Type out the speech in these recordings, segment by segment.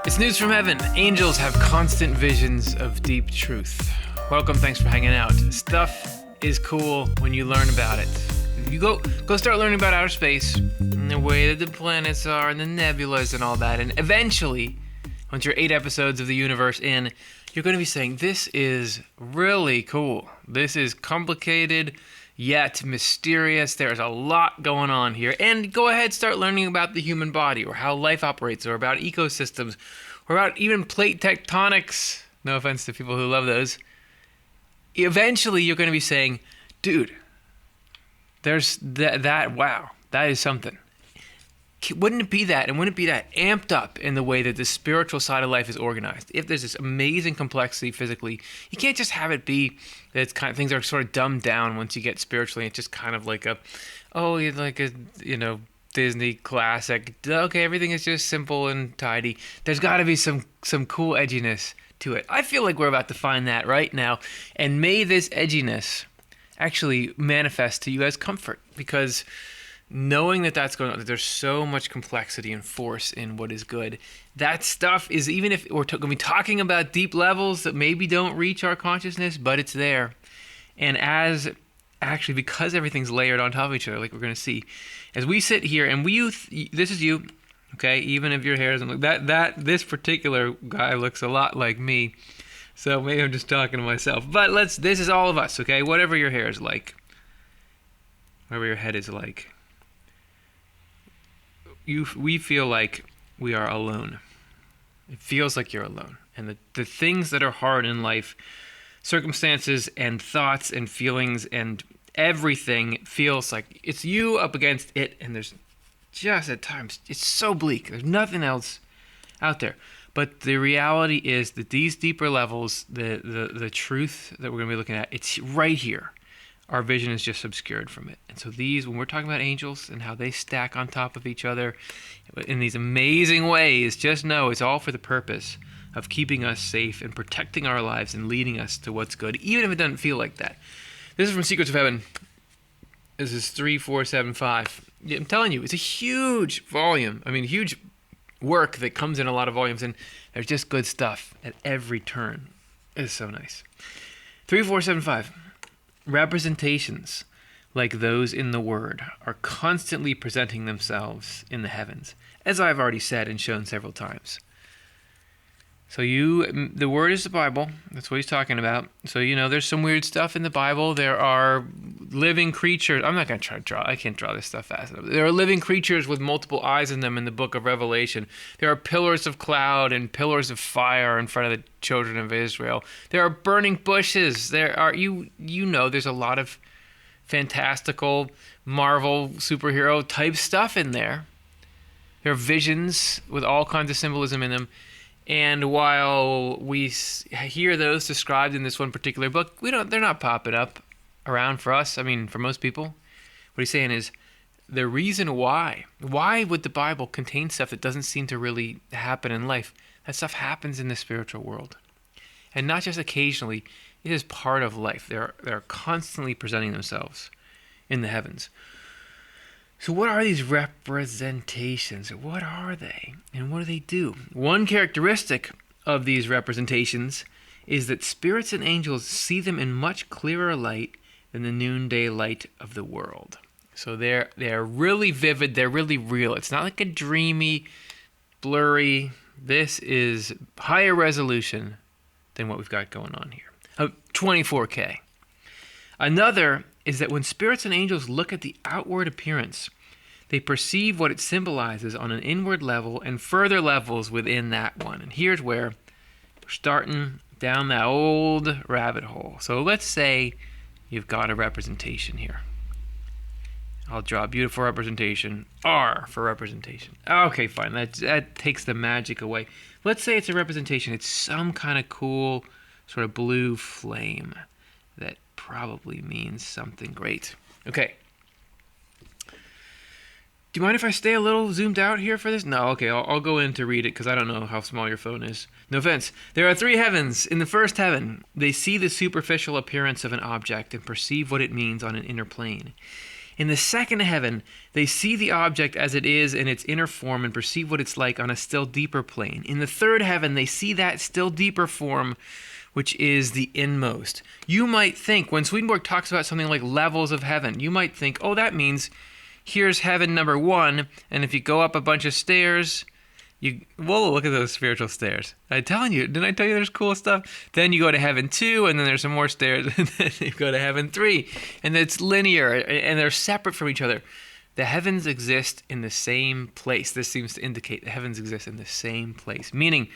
It's news from heaven. Angels have constant visions of deep truth. Welcome, thanks for hanging out. Stuff is cool when you learn about it. You go start learning about outer space and the way that the planets are and the nebulas and all that. And eventually, once you're 8 episodes of the universe in, you're going to be saying, this is really cool. This is complicated, yet mysterious. There's a lot going on here. And go ahead, start learning about the human body or how life operates or about ecosystems or about even plate tectonics. No offense to people who love those. Eventually, you're going to be saying, dude, there's that wow, that is something. Wouldn't it be that, and wouldn't it be that amped up in the way that the spiritual side of life is organized? If there's this amazing complexity physically, you can't just have it be that it's kind of, things are sort of dumbed down once you get spiritually. It's just kind of like Disney classic. Okay, everything is just simple and tidy. There's got to be some cool edginess to it. I feel like we're about to find that right now, and may this edginess actually manifest to you as comfort, because knowing that that's going on, that there's so much complexity and force in what is good, that stuff is, even if we're going to be talking about deep levels that maybe don't reach our consciousness, but it's there. And because everything's layered on top of each other, like we're going to see, as we sit here, and this is you, okay, even if your hair doesn't look, this particular guy looks a lot like me, so maybe I'm just talking to myself, but this is all of us, okay, whatever your hair is like, whatever your head is like, we feel like we are alone. It feels like you're alone. And the things that are hard in life, circumstances and thoughts and feelings and everything, feels like it's you up against it, and there's just at times, it's so bleak. There's nothing else out there. But the reality is that these deeper levels, the truth that we're going to be looking at, it's right here. Our vision is just obscured from it. And so when we're talking about angels and how they stack on top of each other in these amazing ways, just know it's all for the purpose of keeping us safe and protecting our lives and leading us to what's good, even if it doesn't feel like that. This is from Secrets of Heaven. This is 3475. I'm telling you, it's a huge volume. I mean, huge work that comes in a lot of volumes, and there's just good stuff at every turn. It's so nice. 3475. Representations like those in the Word are constantly presenting themselves in the heavens, as I've already said and shown several times. So the Word is the Bible. That's what he's talking about. So, there's some weird stuff in the Bible. There are living creatures. I'm not going to try to draw. I can't draw this stuff fast enough. There are living creatures with multiple eyes in them in the book of Revelation. There are pillars of cloud and pillars of fire in front of the children of Israel. There are burning bushes. There are, there's a lot of fantastical Marvel superhero type stuff in there. There are visions with all kinds of symbolism in them. And while we hear those described in this one particular book, they're not popping up around for us. I mean, for most people. What he's saying is the reason why would the Bible contain stuff that doesn't seem to really happen in life? That stuff happens in the spiritual world. And not just occasionally, it is part of life. They're constantly presenting themselves in the heavens. So what are these representations? What are they? And what do they do? One characteristic of these representations is that spirits and angels see them in much clearer light than the noonday light of the world. So they're really vivid. They're really real. It's not like a dreamy, blurry. This is higher resolution than what we've got going on here. 24K. Another is that when spirits and angels look at the outward appearance, they perceive what it symbolizes on an inward level and further levels within that one. And here's where we're starting down that old rabbit hole. So let's say you've got a representation here. I'll draw a beautiful representation. R for representation. Okay, fine. That takes the magic away. Let's say it's a representation. It's some kind of cool sort of blue flame that probably means something great. Okay. Do you mind if I stay a little zoomed out here for this? No, okay, I'll go in to read it because I don't know how small your phone is. No offense. There are 3 heavens. In the first heaven, they see the superficial appearance of an object and perceive what it means on an inner plane. In the second heaven, they see the object as it is in its inner form and perceive what it's like on a still deeper plane. In the third heaven, they see that still deeper form, which is the inmost. You might think, when Swedenborg talks about something like levels of heaven, you might think, oh, that means here's heaven number 1, and if you go up a bunch of stairs, whoa, look at those spiritual stairs. Didn't I tell you there's cool stuff? Then you go to heaven 2, and then there's some more stairs, and then you go to heaven 3, and it's linear, and they're separate from each other. The heavens exist in the same place. This seems to indicate the heavens exist in the same place, meaning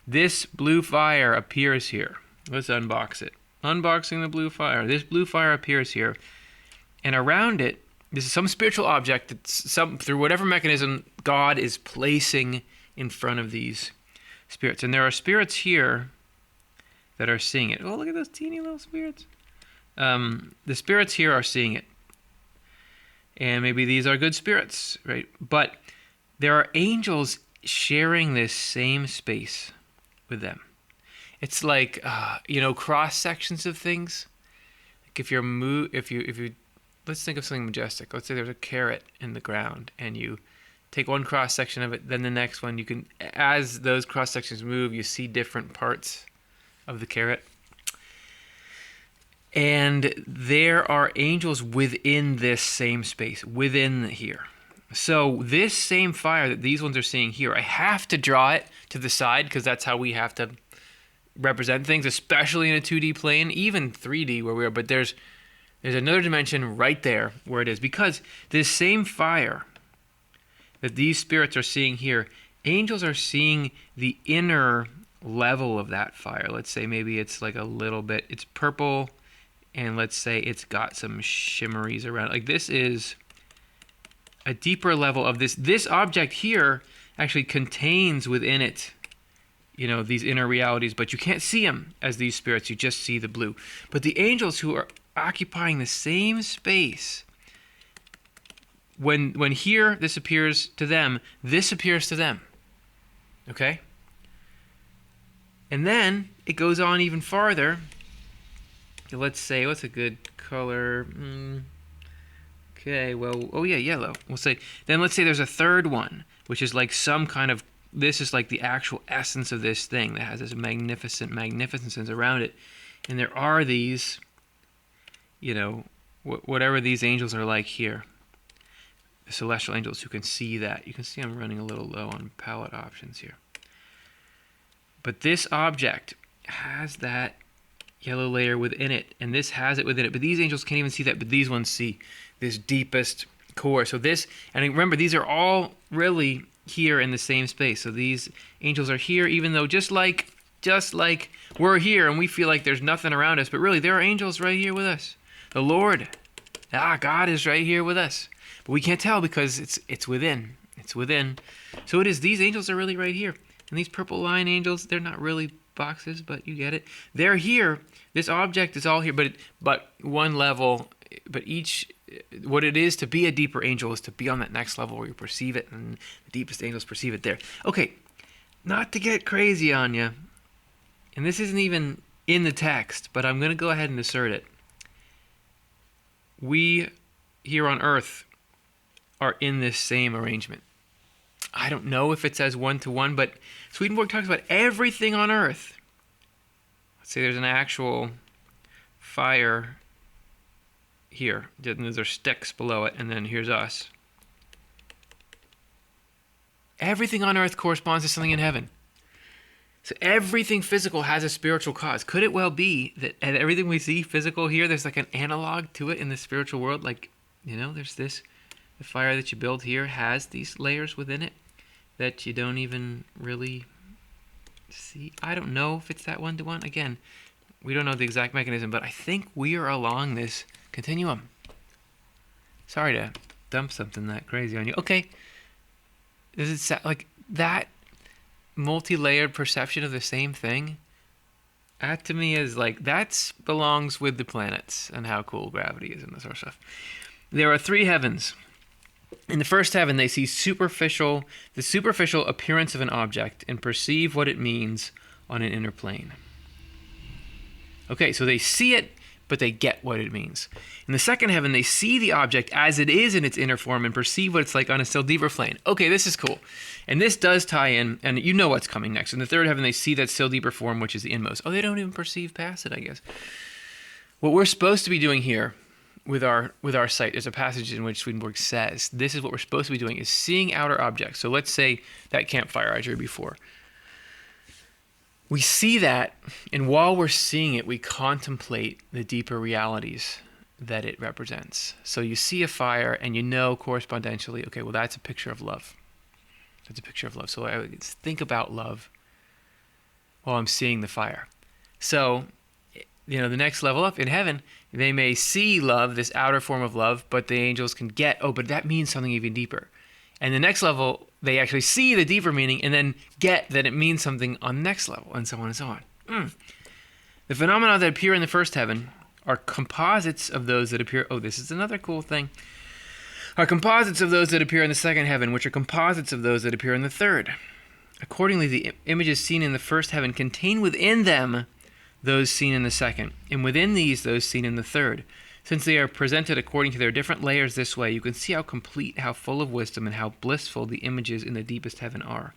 this blue fire appears here. Let's unbox it. Unboxing the blue fire. This blue fire appears here, and around it, this is some spiritual object that through whatever mechanism God is placing in front of these spirits. And there are spirits here that are seeing it. Oh, look at those teeny little spirits. The spirits here are seeing it. And maybe these are good spirits, right? But there are angels sharing this same space with them. It's like, cross sections of things. Like if you let's think of something majestic. Let's say there's a carrot in the ground, and you take one cross section of it, then the next one. You can, as those cross sections move, you see different parts of the carrot. And there are angels within this same space, within here. So this same fire that these ones are seeing here, I have to draw it to the side because that's how we have to represent things, especially in a 2D plane, even 3D where we are. But there's another dimension right there where it is, because this same fire that these spirits are seeing here, angels are seeing the inner level of that fire. Let's say maybe it's like a little bit, it's purple, and let's say it's got some shimmeries around it. Like this is a deeper level of this. This object here actually contains within it, these inner realities, but you can't see them as these spirits. You just see the blue. But the angels who are occupying the same space, when here this appears to them, this appears to them. Okay? And then it goes on even farther. Let's say, what's a good color? Okay, well, oh yeah, yellow. We'll say, then let's say there's a third one, which is like some kind of, this is like the actual essence of this thing that has this magnificence around it. And there are these, whatever these angels are like here, the celestial angels who can see that. You can see I'm running a little low on palette options here. But this object has that yellow layer within it, and this has it within it. But these angels can't even see that, but these ones see this deepest core. So this, and remember, these are all really here in the same space. So these angels are here, even though just like we're here and we feel like there's nothing around us, but really there are angels right here with us. The Lord, God is right here with us. But we can't tell because it's within. It's within. So it is, these angels are really right here. And these purple line angels, they're not really boxes, but you get it. They're here. This object is all here, but one level, but each, what it is to be a deeper angel is to be on that next level where you perceive it, and the deepest angels perceive it there. Okay, not to get crazy on you, and this isn't even in the text, but I'm going to go ahead and assert it. We here on earth are in this same arrangement. I don't know if it's as one-to-one, but Swedenborg talks about everything on earth. Let's say there's an actual fire here. There's sticks below it, and then here's us. Everything on earth corresponds to something in heaven. So everything physical has a spiritual cause. Could it well be that everything we see physical here, there's like an analog to it in the spiritual world? Like, there's this, the fire that you build here has these layers within it that you don't even really see. I don't know if it's that one-to-one. Again, we don't know the exact mechanism, but I think we are along this continuum. Sorry to dump something that crazy on you. Okay. Does it sound like that multi-layered perception of the same thing? That to me is like, that belongs with the planets and how cool gravity is and this sort of stuff. There are 3 heavens. In the first heaven, they see the superficial appearance of an object and perceive what it means on an inner plane. Okay, so they see it, but they get what it means. In the second heaven, they see the object as it is in its inner form and perceive what it's like on a still deeper plane. Okay, this is cool. And this does tie in, and you know what's coming next. In the third heaven, they see that still deeper form, which is the inmost. Oh, they don't even perceive past it, I guess. What we're supposed to be doing here with our sight is a passage in which Swedenborg says, this is what we're supposed to be doing, is seeing outer objects. So let's say that campfire I drew before. We see that, and while we're seeing it, we contemplate the deeper realities that it represents. So you see a fire, and you know correspondentially, okay, well, that's a picture of love. That's a picture of love. So I would think about love while I'm seeing the fire. So, the next level up in heaven, they may see love, this outer form of love, but the angels can get, but that means something even deeper. And the next level, they actually see the deeper meaning and then get that it means something on the next level, and so on and so on. The phenomena that appear in the first heaven are composites of those that appear, this is another cool thing, are composites of those that appear in the second heaven, which are composites of those that appear in the third. Accordingly, the images seen in the first heaven contain within them those seen in the second, and within these those seen in the third. Since they are presented according to their different layers this way, you can see how complete, how full of wisdom, and how blissful the images in the deepest heaven are.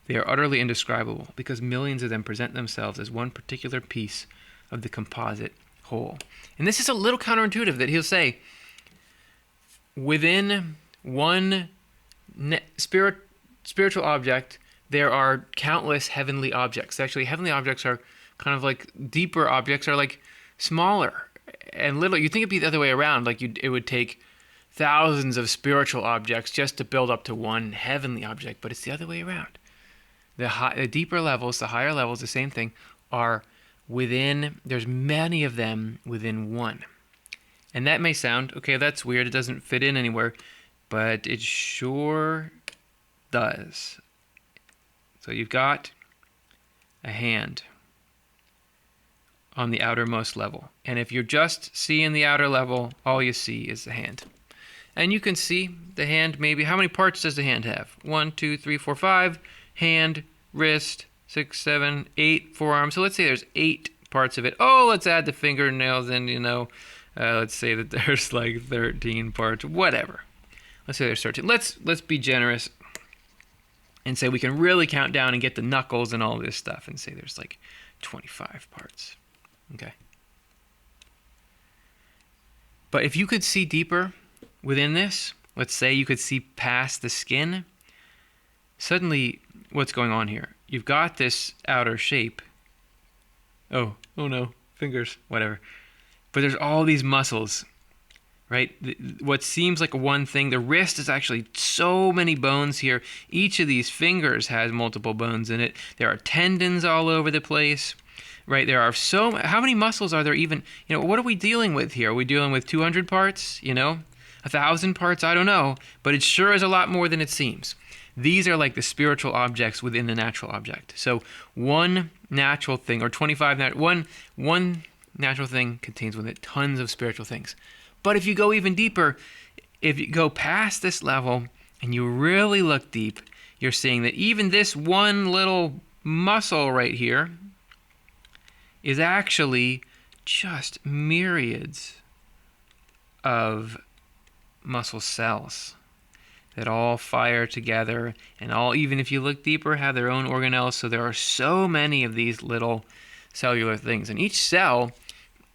They are utterly indescribable, because millions of them present themselves as one particular piece of the composite whole. And this is a little counterintuitive, that he'll say, within one spiritual object, there are countless heavenly objects. Actually, heavenly objects are kind of like deeper objects, are like smaller and little. You think it'd be the other way around, like it would take thousands of spiritual objects just to build up to one heavenly object, but it's the other way around. The deeper levels, the higher levels, the same thing, are within, there's many of them within one. And that may sound, okay, that's weird, it doesn't fit in anywhere, but it sure does. So you've got a hand on the outermost level. And if you're just seeing the outer level, all you see is the hand. And you can see the hand maybe, how many parts does the hand have? 1, 2, 3, 4, 5. Hand, wrist, 6, 7, 8, forearm. So let's say there's 8 parts of it. Let's add the fingernails and, let's say that there's like 13 parts, whatever. Let's say there's 13. Let's be generous and say we can really count down and get the knuckles and all this stuff and say there's like 25 parts. Okay. But if you could see deeper within this, let's say you could see past the skin, suddenly what's going on here? You've got this outer shape. Oh no, fingers, whatever. But there's all these muscles, right? What seems like one thing, the wrist is actually so many bones here. Each of these fingers has multiple bones in it. There are tendons all over the place, right? There are how many muscles are there even? What are we dealing with here? Are we dealing with 200 parts, 1,000 parts? I don't know, but it sure is a lot more than it seems. These are like the spiritual objects within the natural object. So one natural thing, or 25, one natural thing contains within it tons of spiritual things. But if you go even deeper, if you go past this level and you really look deep, you're seeing that even this one little muscle right here is actually just myriads of muscle cells that all fire together and all, even if you look deeper, have their own organelles. So there are so many of these little cellular things, and each cell,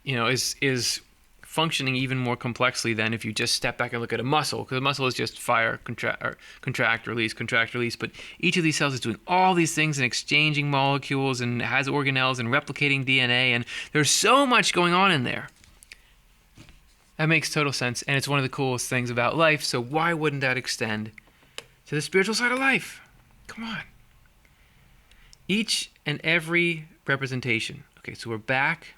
is functioning even more complexly than if you just step back and look at a muscle, because a muscle is just fire, contract, release. But each of these cells is doing all these things and exchanging molecules and has organelles and replicating DNA, and there's so much going on in there. That makes total sense, and it's one of the coolest things about life, so why wouldn't that extend to the spiritual side of life? Come on. Each and every representation. Okay, so we're back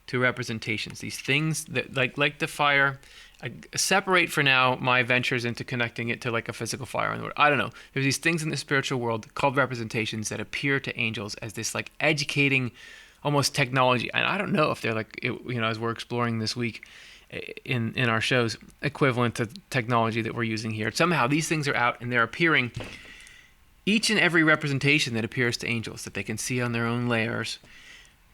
to representations. These things that, like the fire, I separate for now my ventures into connecting it to like a physical fire in the world. I don't know. There's these things in the spiritual world called representations that appear to angels as this like educating, almost technology. And I don't know if they're like, as we're exploring this week in our shows, equivalent to technology that we're using here. Somehow these things are out and they're appearing. Each and every representation that appears to angels that they can see on their own layers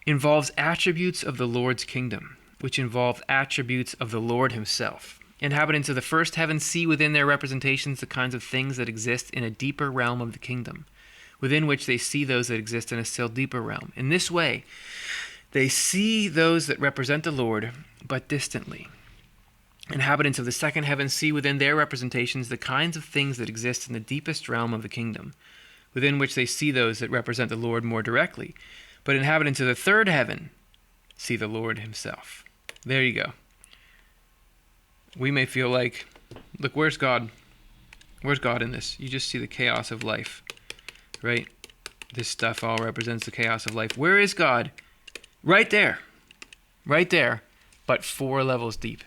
involves attributes of the Lord's kingdom. which involve attributes of the Lord himself. Inhabitants of the first heaven see within their representations the kinds of things that exist in a deeper realm of the kingdom, within which they see those that exist in a still deeper realm. In this way, they see those that represent the Lord, but distantly. Inhabitants of the second heaven see within their representations the kinds of things that exist in the deepest realm of the kingdom, within which they see those that represent the Lord more directly. But inhabitants of the third heaven see the Lord himself. There you go. We may feel like, look, where's God? Where's God in this? You just see the chaos of life, right? This stuff all represents the chaos of life. Where is God? Right there, but 4 levels deep.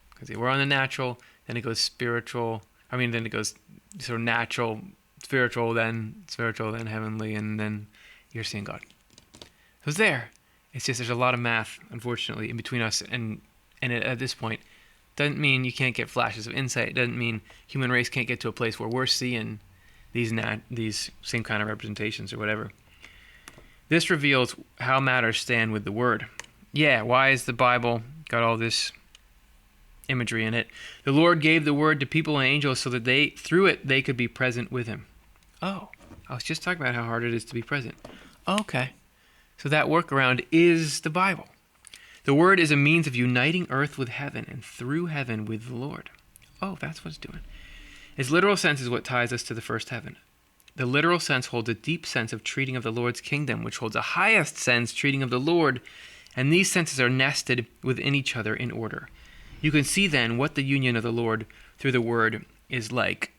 Because we're on the natural, then it goes spiritual. Then it goes sort of natural, spiritual, then heavenly, and then you're seeing God. So it's there. It's just there's a lot of math, unfortunately, in between us and at this point. Doesn't mean you can't get flashes of insight. It doesn't mean human race can't get to a place where we're seeing these same kind of representations or whatever. This reveals how matters stand with the Word. Yeah, why is the Bible got all this imagery in it? The Lord gave the Word to people and angels so that through it they could be present with him. Oh, I was just talking about how hard it is to be present. Okay, so that workaround is the Bible. The Word is a means of uniting earth with heaven and through heaven with the Lord. Oh, that's what it's doing. Its literal sense is what ties us to the first heaven. The literal sense holds a deep sense of treating of the Lord's kingdom, which holds a highest sense treating of the Lord, and these senses are nested within each other in order. You can see then what the union of the Lord through the Word is like.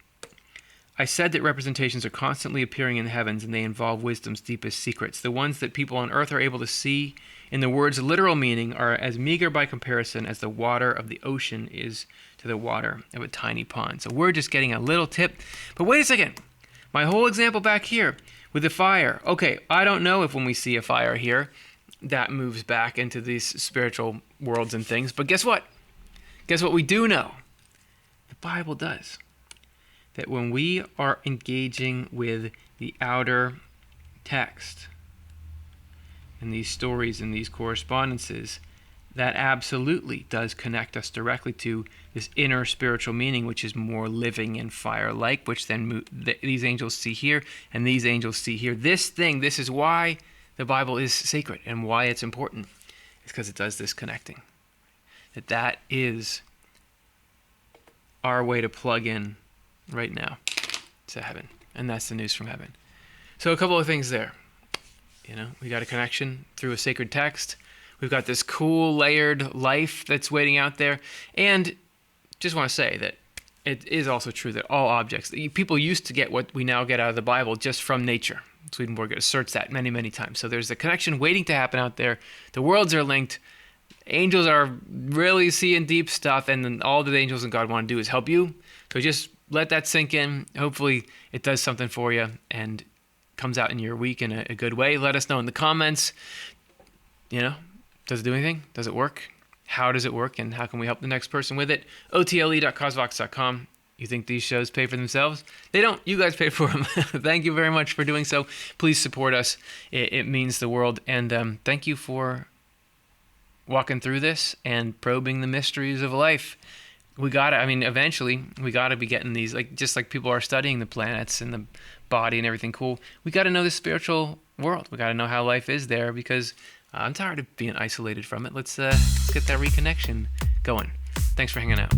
I said that representations are constantly appearing in the heavens, and they involve wisdom's deepest secrets. The ones that people on earth are able to see in the word's literal meaning are as meager by comparison as the water of the ocean is to the water of a tiny pond. So we're just getting a little tip. But wait a second. My whole example back here with the fire. Okay, I don't know if when we see a fire here, that moves back into these spiritual worlds and things. But guess what? Guess what we do know? The Bible does. That when we are engaging with the outer text and these stories and these correspondences, that absolutely does connect us directly to this inner spiritual meaning, which is more living and fire-like, which then these angels see here and these angels see here. This is why the Bible is sacred and why it's important. It's because it does this connecting. That is our way to plug in right now to heaven. And that's the news from heaven. So a couple of things there. We got a connection through a sacred text. We've got this cool layered life that's waiting out there. And just want to say that it is also true that all objects, people used to get what we now get out of the Bible just from nature. Swedenborg asserts that many, many times. So there's a connection waiting to happen out there. The worlds are linked. Angels are really seeing deep stuff, and then all that the angels and God want to do is help you. So just let that sink in. Hopefully it does something for you and comes out in your week in a good way. Let us know in the comments. Does it do anything? Does it work? How does it work? And how can we help the next person with it? otle.cosvox.com. You think these shows pay for themselves? They don't. You guys pay for them. Thank you very much for doing so. Please support us. It means the world. And thank you for walking through this and probing the mysteries of life. Eventually we got to be getting these, just like people are studying the planets and the body and everything cool. We got to know the spiritual world. We got to know how life is there, because I'm tired of being isolated from it. Let's get that reconnection going. Thanks for hanging out.